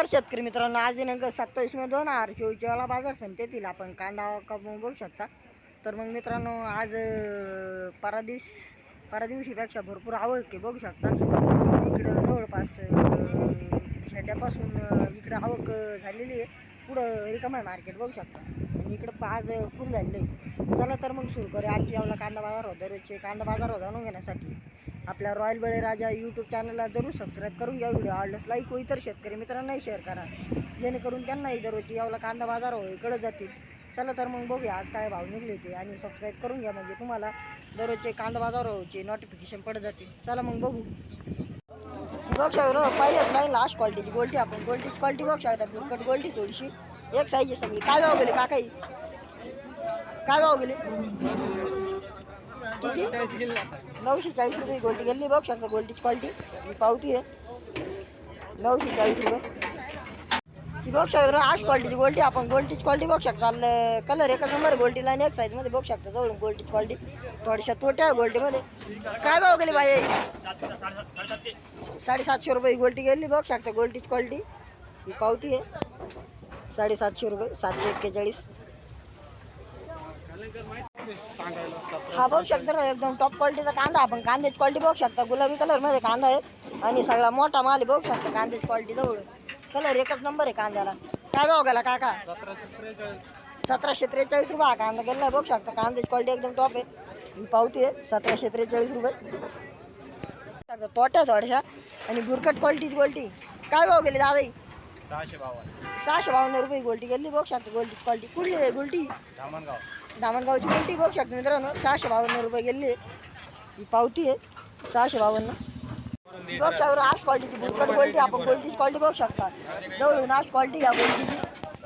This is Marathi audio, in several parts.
नमस्कार शेतकरी मित्रांनो, आज दिनांक 27 मे 2024 वाला बाजार समितीतील आपण कांदा कापून बघू शकता. तर मग मित्रांनो, आज परदिवशीपेक्षा भरपूर आवक आहे बघू शकता. इकडं जवळपास खेड्यापासून इकडं आवक झालेली आहे. पुढं रिकामं आहे मार्केट बघू शकता आणि इकडं आज फुल झालेलं आहे. चला तर मग सुरू करूया आजची यावला कांदा बाजार होता. रोजचे कांदा बाजार जाणून घेण्यासाठी आपल्या रॉयल बळीराजा यूट्यूब चॅनलला जरूर सबस्क्राईब करून घ्या. व्हिडिओ आवडल्यास लाईक व इतर शेतकरी मित्रांनाही शेअर करा, जेणेकरून त्यांनाही दररोजची यावला कांदा बाजार इकडं जातील. चला तर मग बघूया आज काय भाव निघले ते, आणि सबस्क्राईब करून घ्या म्हणजे तुम्हाला दररोजचे कांदा बाजाराचे नोटिफिकेशन पडत जातील. चला मग बघू. बघ शकतो पहिलेच नाही लास्ट क्वालिटीची गोल्टी, आपण गोल्टीची क्वालिटी बघू शकता. बिलकट गोल्टी थोडीशी एक साईज सगळी. काय भाव गेले काकाई, काय भाव गेले? किती? 940 रुपये गोल्टी गेली बघू शकता. गोल्टीची क्वालिटी ही पावती आहे 940 रुपये. ही बघू शकता आठ क्वालिटीची गोल्टी, आपण गोल्टीची क्वालिटी बघू शकता. कलर एकच नंबर गोल्टीला आणि एक साईजमध्ये बघू शकता. जवळून गोल्टीची क्वालिटी थोड्याशा तोट्या गोल्टीमध्ये. काय भाव गेली बाई? 750 रुपये गोल्टी गेली बघू शकता. गोल्टीची क्वालिटी ही पावती आहे 750 रुपये, 741. हा बघू शकता एकदम टॉप क्वालिटीचा कांदा. आपण कांद्याची क्वालिटी बघू शकता. गुलाबी कलर मध्ये कांदा आहे आणि सगळा मोठा माल आहे बघू शकता. कांद्याची क्वालिटी जवळ कलर एकच नंबर आहे कांद्याला. काय भाव गेला काका? 1743 रुपये हा कांदा गेला बघू शकता. कांद्याची क्वालिटी एकदम टॉप आहे. ही पावती आहे 1743 रुपये. तोट्या थोड्याशा आणि बुरकट क्वालिटीची गोल्टी. काय भाव गेली दादा? 652 रुपये गोल्टी गेली बघू शकता. गोल्टीची क्वालिटी कुठली आहे गोल्टी? दामणगावची गोल्टी बघू शकता मित्रांनो. 652 रुपये गेली. ही पावती आहे 652. बघू शकता आज क्वालिटीची बुरकट गोल्टी, आपण गोल्टीची क्वालिटी बघू शकता. जवळून आज क्वालिटी या गोल्टीची.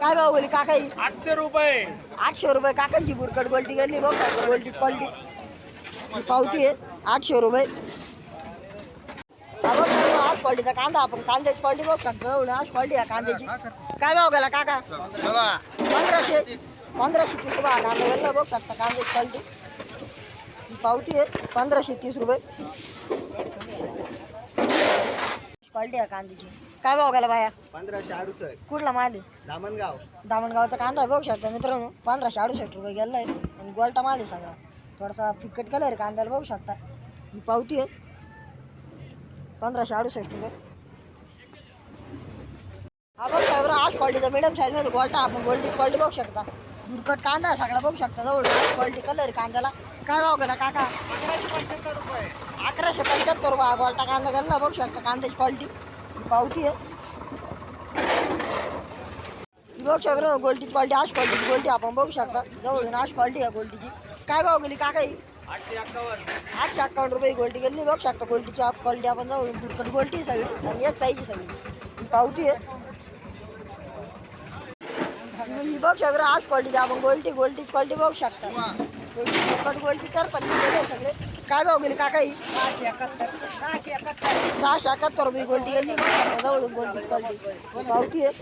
काय भाव गेली काकाई? 800 रुपये. 800 रुपये काकांची बुरकट गोल्टी गेली बघू शकता. गोल्टीची क्वालिटी ही पावती आहे 800 रुपये. हा बघ आज क्वालिटीचा कांदा, आपण कांद्याची क्वालिटी बघू शकता. जवळून आज क्वालिटी या कांद्याची. काय भाव गेला काका? 1530 रुपये हा कांदा गेला बघू शकता. कांद्याची क्वालिटी ही पावती आहे 1530 रुपये क्वालिटी आहे कांद्याची. काय भाव गेला बाया? 1568. कुठला माल आहे? दामणगाव. दामणगावचा कांदा आहे बघू शकता मित्रांनो. 1568 रुपये गेला आहे आणि गोल्टा माल आहे सगळा. थोडासा फिकट कलर आहे कांद्याला बघू शकता. ही पावती आहे 1568 रुपये. हा बघू शकता आज क्वालिटीचा मिडियम साईजमध्ये गोल्टा, आपण गोल्टी क्वालिटी बघू शकता. बुरकट कांदा आहे सगळा बघू शकता. जवळ क्वालिटी कलर आहे कांद्याला. काय भाव गेला काका? 1175 रुपये हा गोल्टा कांदा गेला बघू शकता. कांद्याची क्वालिटी ही पावती आहे. बघू शकता गोल्टीची क्वालिटी आज क्वालिटीची गोल्टी आपण बघू शकता. जवळून आज क्वालिटी आहे गोल्टीची. काय भाव गेली काका? 851 रुपये गोल्टी गेली बघू शकता. गोल्टीची क्वालिटी आपण जवळून बुरकट गोल्टी सगळी आणि एक साईज सगळी ही पावती आहे. ही बघू शकता आज क्वालिटी आपण गोल्टीची क्वालिटी बघू शकता. गोल्टी तर पण सगळे. काय भाव गेली काका? 671 रुपये गोल्टी गेली जवळून गोल्टी क्वालिटी पावती आहे.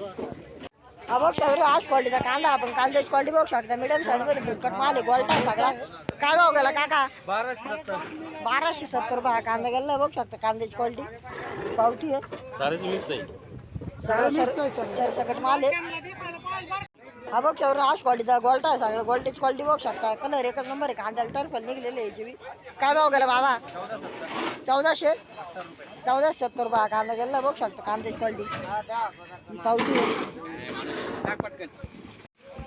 हा बघू शकता आज क्वालिटीचा कांदा, आपण कांद्याची क्वालिटी बघू शकता. मिडियम साईजमध्ये बुरकट माल आहे गोल्टा सगळा. काय भाव गेला काका? 1270 रुपये हा कांदा गेला बघू शकता. कांद्याची क्वालिटी पावती आहे. सरसकट माल आहे. हा बघ शकता आज क्वालिटीचा गोल्टा आहे सगळं. गोल्टीची क्वालिटी बघू शकता. कलर एकच नंबर आहे. कांद्याला टर्फल निघलेले याची बी. काय भाव गेला बाबा? 1470 रुपये हा कांदा गेला बघू शकता. कांद्याची क्वालिटी पावती आहे.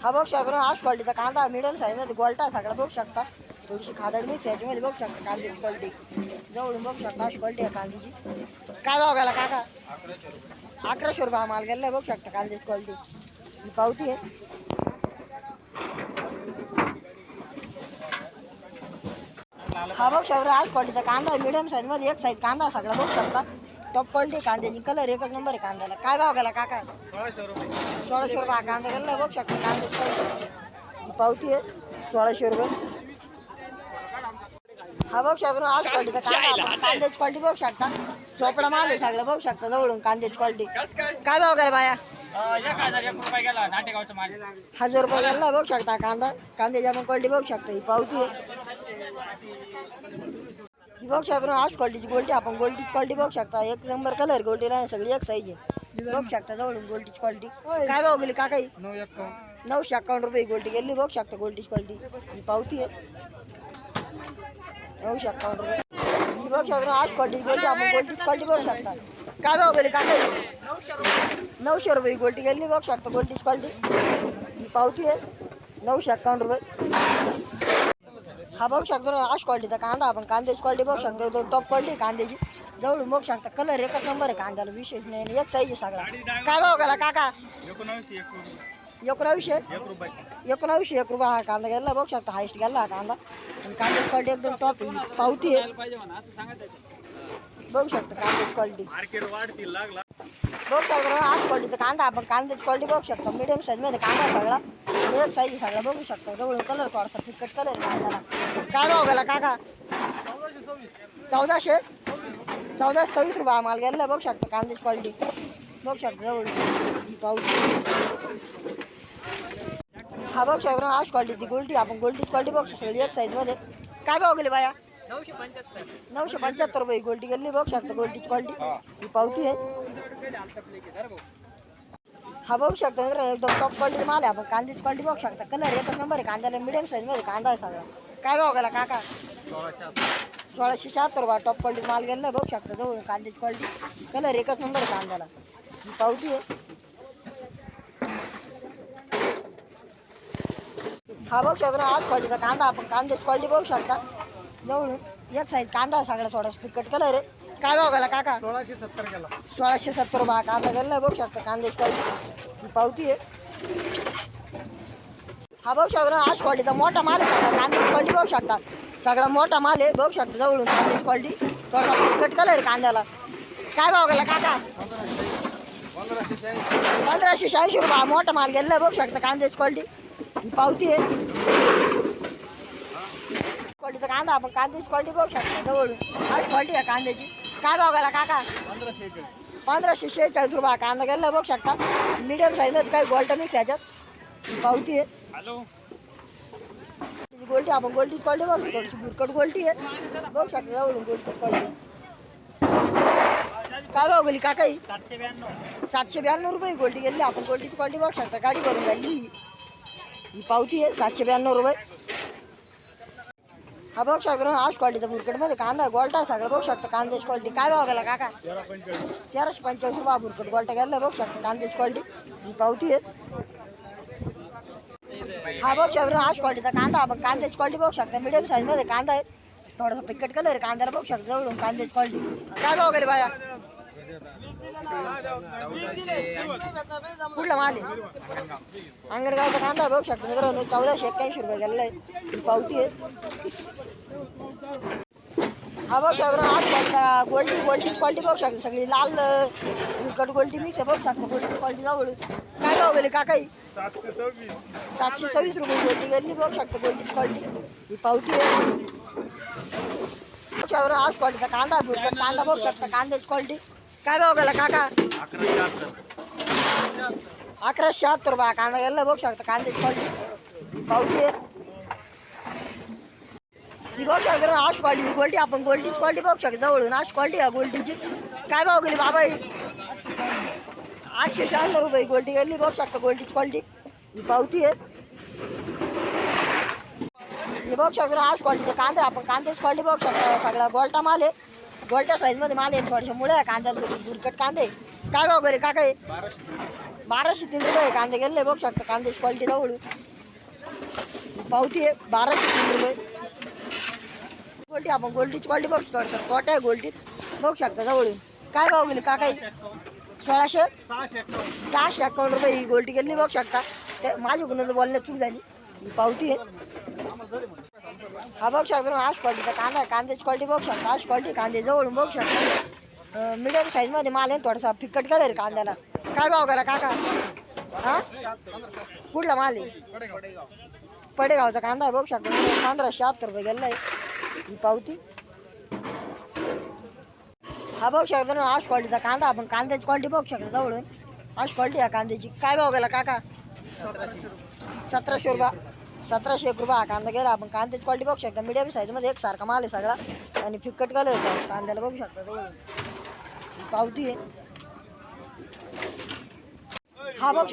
हा बघू शकता आज क्वालिटीचा कांदा मिडियम साईजमध्ये गोल्टा आहे सगळा बघू शकता. थोडीशी खादड मिक्स याच्यामध्ये बघू शकता. कांद्याची क्वालिटी जवळून बघू शकता आज क्वालिटी आहे कांद्याची. काय भाव गेला काका? 1100 रुपये हा माल गेला बघू शकता. कांद्याची क्वालिटी ही पावती आहे. हा बघू शकता आज क्वालिटीचा कांदा आहे मिडियम साईजमध्ये एक साईज कांदा सगळा बघू शकता. टॉप क्वालिटी कांद्याची. कलर एकच नंबर आहे कांद्याला. काय भाव गेला काका? 1600 रुपये हा कांदा गेला बघू शकता. कांद्याची क्वालिटी ही पावती आहे 1600 रुपये. हा बघू शकता आज क्वालिटीचा कांदा, आपण कांद्याची क्वालिटी बघू शकता. चोपडा माल आहे सगळं बघू शकता. जवळून कांद्याची क्वालिटी. काय भाव गेला बाया? 1001 रुपये गेला नाटेगावचा माल. 1000 रुपये गेला बघू शकता कांदा. कांद्याची आपण क्वालिटी बघू शकता. ही पावती आहे. ही बघू शकता आज क्वालिटीची गोल्टी, आपण गोल्टीची क्वालिटी बघू शकता. एक नंबर कलर गोल्टीला सगळी एक साईज आहे. बघू शकता जवळून गोल्डीची क्वालिटी. काय भाव गेली काका ही? 951 रुपये गोल्डी गेली. बघू शकता गोल्डीची क्वालिटी ही पावती आहे 951 रुपये. ही बघू शकता आज क्वालिटी गोल्डी आपण गोल्डीची क्वालिटी बघू शकता. काय भाव गेली काका ही? 900 रुपये गोल्डी गेली. बघू शकता गोल्डीची क्वालिटी ही पावती आहे 951 रुपये. हा बघू शकतो आज क्वालिटीचा कांदा आपण कांद्याची क्वालिटी बघू शकतो. दोन टॉप क्वालिटी कांद्याची जवळून बघू शकता. कलर एकच नंबर आहे कांद्याला विशेष नाही आणि एक साईज सगळा. काय भाव गेला काका? 1900 1 रुपये हा कांदा गेला. बघू शकता हायस्ट गेला हा कांदा आणि कांद्याची क्वालिटी एकदम टॉप आहे पावती आहे. बघू शकता कांद्याची क्वालिटी बघू शकता आज क्वालिटीचा कांदा आपण कांद्याची क्वालिटी बघू शकता. मिडियम साईज मध्ये कांदा आहे सगळा आणि एक साईज सगळा बघू शकता. जवळून कलर थोडासा फिकट कलर कांद्याला. काय भाव गेला काका? 1426 रुपये माल गेला. बघू शकता कांद्याची क्वालिटी बघू शकता जवळून पावती. हा बघू शकता आज क्वालिटी गोल्टी आपण गोल्डीची क्वालिटी बघू शकतो एक साईज मध्ये. काय भाव गेले बाया? 975 रुपये गोल्टी गेली. बघू शकता गोल्डीची क्वालिटी ही पावती आहे. हा बघू शकता एकदम टॉप क्वालिटी माल आहे आपण कांद्याची क्वालिटी बघू शकता. कलर एकच नंबर आहे कांद्याला मिडियम साईज मध्ये कांदा आहे सगळा. काय भाव गेला काका? 1676 रुपये टॉप क्वालिटी माल गेला. बघू शकता जवळ कांद्याची क्वालिटी कलर एकच नंबर आहे कांद्याला ही पावती आहे. हा बघू शकता आज क्वालिटीचा कांदा आपण कांद्याची क्वालिटी बघू शकता. जवळून एक साईज कांदा आहे सगळा थोडा फिकट कलर आहे. काय भाव गेला काका? 1670 गेला. 1670 रुपये कांदा गेला. बघू शकता कांद्याची क्वालिटी ही पावती आहे. हा बघू शकता आज क्वालिटीचा मोठा माल आहे सगळा कांद्याची क्वालिटी बघू शकता. सगळा मोठा माल आहे बघू शकता जवळून कांद्याची क्वालिटी थोडा फिकट कलर आहे कांद्याला. काय भाव गेला काका? 1580 रुपये मोठा माल गेला. बघू शकता कांद्याची क्वालिटी ही पावती आहे. क्वालिटीचा कांदा आपण कांद्याची क्वालिटी बघू शकता जवळून आज क्वालिटी आहे कांद्याची. काय भाव गेला काका? 1546 रुपये कांदा गेला. बघू शकता मीडियम साईज मध्ये काही गोल्ड मिक्स याच्यात पावती आहे. गोल्टी आपण गोल्डीची क्वालिटी बघू थोडीशी बुरकट गोल्टी आहे बघू शकता जवळून गोल्डची क्वालिटी. काय भाव गेली काका ही? 792 रुपये गोल्टी गेली. आपण गोल्डीची क्वालिटी बघू शकता गाडी भरून झाली ही पावती आहे 792 रुपये. हा बघू शकता आज क्वालिटीचा बुरकटमध्ये कांदा गोल्टा आहे सगळं बघू शकता कांद्याची क्वालिटी. काय भाव गेला काका? 1345 रुपये बुरकट गोल्टा गेला. बघू शकता कांद्याची क्वालिटी ही पावती आहे. हा बघू शकता आज क्वालिटीचा कांदा आपण कांद्याची क्वालिटी बघू शकता. मिडियम साईज मध्ये कांदा आहे थोडासा पिकट कलर आहे कांद्याला. बघू शकता जवळून कांद्याची क्वालिटी. काय भाव गेले बाया? कुठला माल आहे? अंगणगावचा कांदा बघू शकता मित्रांनो 1481 रुपये गेलेला आहे पावती आहे. हा बघू शकता आज गोल्डी क्वालिटी बघू शकता सगळी लाल कट गोल्डी मिक्स आहे बघू शकता गोल्डी क्वालिटी जवळून. काय भाव गेले काकाई? 726 रुपये गोल्डी गेली. बघू शकता गोल्डीची क्वालिटी ही पावती आहे. आज क्वालिटीचा कांदा बुरकट कांदा बघू शकता कांद्याची क्वालिटी. काय भाव गेला काका? 1176 रुपये कांदा गेला. बघू शकता कांद्याची क्वालिटी पावती आहे. ही बघू शकता आज क्वालिटी गोल्डी आपण गोल्डीची क्वालिटी बघू शकता जवळून आज क्वालिटी आहे गोल्डीची. काय भाव गेली बाबा? 896 रुपये गोल्डी गेली. बघू शकता गोल्डीची क्वालिटी ही पावती आहे. हे बघू शकता आज क्वालिटीचा कांदा आपण कांद्याची क्वालिटी बघू शकता सगळा गोल्टा माल आहे गोल्टा साईज मध्ये माल आहे. थोडेसे मुळे आहे कांद्याला बुरकट कांदे. काय भाव गेले काका? 1203 रुपये कांदे गेले. बघू शकता कांद्याची क्वालिटी जवळून पावती आहे 1203 रुपये गोल्टी आपण गोल्डीची क्वालिटी बघू थोडंसं कोटा आहे गोल्डीत बघू शकता जवळून. काय भाव गेले काका? 651 रुपये ही गोल्टी गेली. बघू शकता ते माझ्याकडून बोलण्यात चूक झाली ही पावती आहे. हा बघू शकता आज क्वालिटीचा कांदा कांद्याची क्वालिटी बघू शकता आज क्वालिटी कांदे जवळून बघू शकता मिडियम साईज मध्ये माल आहे थोडासा फिकट कलर आहे कांद्याला. काय भाव गेला काका? हा कुठला माल आहे? पडेगावचा कांदा आहे बघू शकता 1576 रुपये गेला आहे ही पावती. हा बघू शकता आज क्वालिटीचा कांदा आपण कांद्याची क्वालिटी बघू शकता जवळून आज क्वालिटी आहे कांद्याची. काय भाव गेला काका? 1700 रुपये 1701 रुपये हा कांदा गेला. आपण कांद्याची क्वालिटी बघू शकता मिडियम साईज मध्ये एकसारखा माल आहे सगळा आणि फिकट कलर कांद्याला बघू शकता जवळून पावती आहे. हा बघ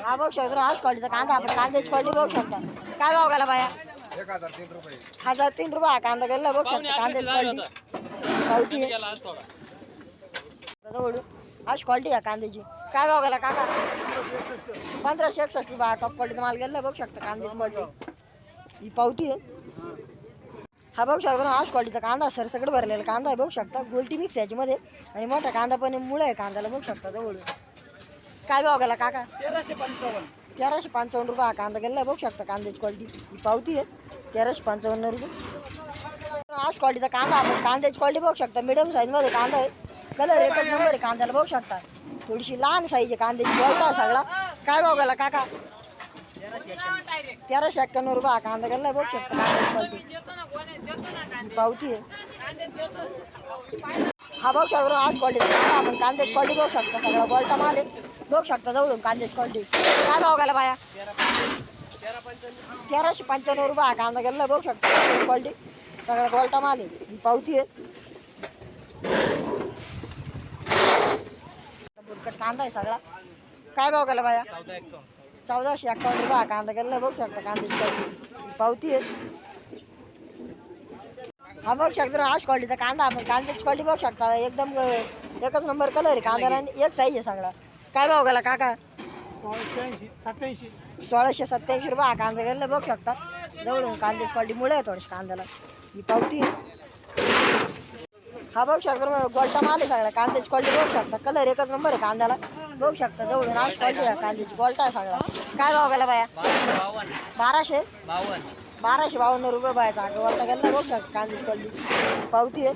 हा बघ शेकडो आज क्वालिटीचा कांदा आपण कांद्याची क्वालिटी बघू शकता. काय भाव गेला बाया? 1003 रुपये. 1003 रुपये हा कांदा गेला बघू शकता. कांद्याची क्वालिटी पावती आज क्वालिटी आहे कांद्याची. काय भाव गेला काका? 1561 रुपये हा टॉप क्वालिटीचा माल गेला बघू शकता. कांद्याची क्वालिटी ही पावती आहे. हा बघू शकता आज क्वालिटीचा कांदा सर सगळं भरलेला कांदा आहे बघू शकता. गोल्टी मिक्स याच्यामध्ये आणि मोठा कांदा पण मुळे आहे कांद्याला बघू शकता जवळ. काय भाव गेला काका? 1355 रुपये हा कांदा गेला बघू शकता. कांद्याची क्वालिटी ही पावती आहे 1355 रुपये. आज क्वालिटीचा कांदा आपण कांद्याची क्वालिटी बघू शकता. मिडियम साईजमध्ये कांदा आहे. कलर एकच नंबर आहे कांद्याला बघू शकता. थोडीशी लहान साईज आहे कांद्याची क्वालिटी सगळा. काय भाव गेला काका? 1351 रुपये हा कांदा गेला बघू शकता. कांद्याची क्वालिटी पावती आहे. हा बघू शकता आज क्वालिटी कांदा आपण कांद्याची क्वालिटी बघू शकता. सगळा गोल्टा माल आहे बघू शकता जवळून कांद्याची क्वालिटी. काय भाव गेला बाया? 1355 रुपये हा कांदा गेला बघू शकता. क्वालिटी सगळा गोल्टा माल आहे ही पावती आहे. बुरकट कांदा आहे सगळा. काय भाव गेला बाया? 1451 रुपये हा कांदा गेला बघू शकता. कांद्याची क्वालिटी पावती आहे. हा बघू शकता आज क्वालिटीचा कांदा आपण कांद्याची क्वालिटी बघू शकता. एकदम एकच नंबर कलर आहे कांद्याला आणि एक साईज आहे सगळा. काय भाव गेला काका? 1687 रुपये हा कांदा गेला बघू शकता. जवळून कांद्याची क्वालिटी मुळे आहे थोडीशी कांद्याला ही पावती आहे. हा बघू शकता गोल्टा माल आहे सगळा. कांद्याची क्वालिटी बघू शकता. कलर एकच नंबर आहे कांद्याला बघू शकता. जवळून आज क्वालिटी आहे कांद्याची गोल्टा आहे सगळा. काय भाव गेला बाया? 1252 रुपये बायाचा गोल्टा गेला बघू शकता. कांद्याची क्वालिटी पावती आहे.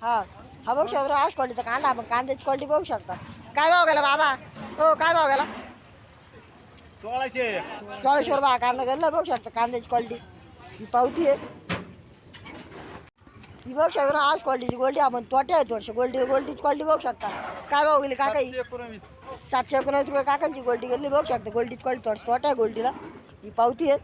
हा बघू शकता आज क्वालिटीचा कांदा आपण कांद्याची क्वालिटी बघू शकता. काय भाव गेला बाबा? हो काय भाव गेला? 1600 रुपये हा कांदा गेला बघू शकता. कांद्याची क्वालिटी ही पावती आहे. ही बघू शकता आज क्वालिटीची गोल्टी आपण तोटे आहे थोडीशी गोल्टीची क्वालिटी बघू शकता. काय भाव गेली काका? 719 रुपये काकांची गोल्टी गेली बघू शकता. गोल्टीची क्वालिटी थोडीशी तोटा आहे गोल्टीला ही पावती आहे.